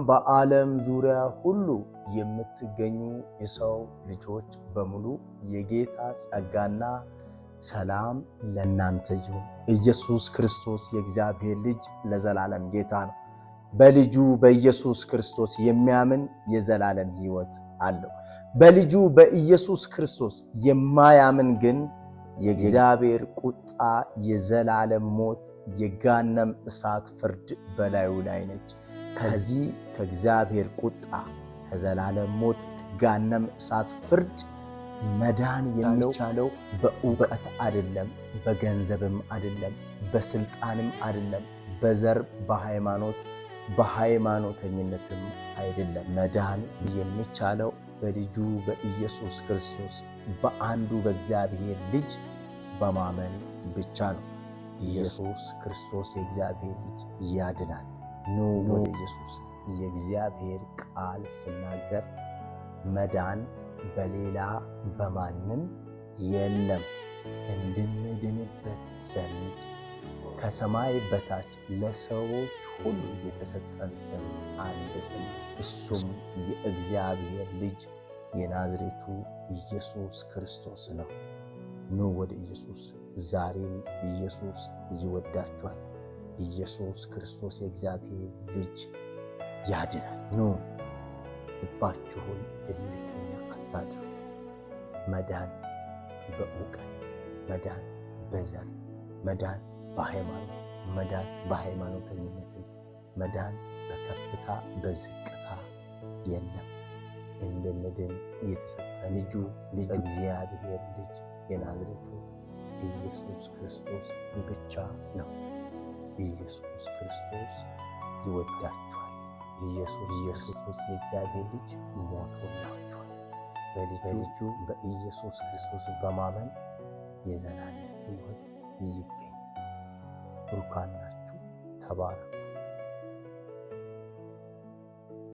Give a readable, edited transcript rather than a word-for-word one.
በዓለም ዙሪያ ሁሉ የምትገኙ የሰው ልጆች በሙሉ የጌታ ጸጋና ሰላም ለእናንተ ይሁን። ኢየሱስ ክርስቶስ የእግዚአብሔር ልጅ ለዘላለም ጌታ ነው። በልጁ በኢየሱስ ክርስቶስ የሚያምን የዘላለም ሕይወት አለው። በልጁ በኢየሱስ ክርስቶስ የማያምን ግን የእግዚአብሔር ቁጣ፣ የዘላለም ሞት፣ የገሃነም እሳት ፍርድ በላዩ ላይ ነች። ከዚህ ከእግዚአብሔር ቁጣ፣ ከዘላለም ሞት፣ ከገሃነም እሳት ፍርድ መዳን የሚቻለው በእውቀት አይደለም፣ በገንዘብም አይደለም፣ በስልጣንም አይደለም፣ በዘር በሃይማኖት በሃይማኖተኝነትም አይደለም። መዳን የሚቻለው በልጁ በኢየሱስ ክርስቶስ በአንዱ በእግዚአብሔር ልጅ በማመን ብቻ ነው። ኢየሱስ ክርስቶስ የእግዚአብሔር ልጅ ያድናል። ኑ ወደ ኢየሱስ። የእግዚአብሔር ቃል ሲናገር መዳን በሌላ በማንም የለም እንድንድንበት ዘንድ ከሰማይ በታች ለሰዎች ሁሉ የተሰጠን ስም አንድ ስም፣ እሱም የእግዚአብሔር ልጅ የናዝሬቱ ኢየሱስ ክርስቶስ ነው። ኑ ወደ ኢየሱስ። ዛሬም ኢየሱስ ይወዳችኋል። ኢየሱስ ክርስቶስ የእግዚአብሔር ልጅ ያድናል። ኑ፣ ልባችሁን እልከኛ አታድርጉ። መዳን በእውቀት፣ መዳን በዘር፣ መዳን በሃይማኖት፣ መዳን በሃይማኖተኝነትም፣ መዳን በከፍታ በዝቅታ የለም። እንድንድን የተሰጠ ልጁ እግዚአብሔር ልጅ የናዝሬቱ ኢየሱስ ክርስቶስ ብቻ ነው። ኢየሱስ ክርስቶስ ይወዳችኋል። ኢየሱስ ክርስቶስ የእግዚአብሔር ልጅ ሞቶላችኋል። በልጁ በኢየሱስ ክርስቶስ በማመን የዘላለም ሕይወት ይገኛል። ብሩካን ናችሁ። ተባረኩ።